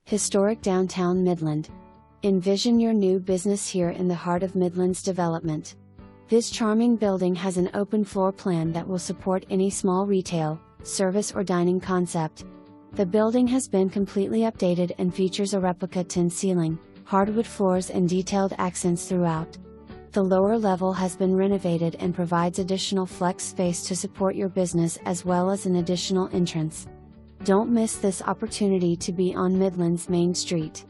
Historic Downtown Midland. Envision your new business here in the heart of Midland's development. This charming building has an open floor plan that will support any small retail, service or dining concept. The building has been completely updated and features a replica tin ceiling, hardwood floors and detailed accents throughout. The lower level has been renovated and provides additional flex space to support your business as well as an additional entrance. Don't miss this opportunity to be on Midland's Main Street.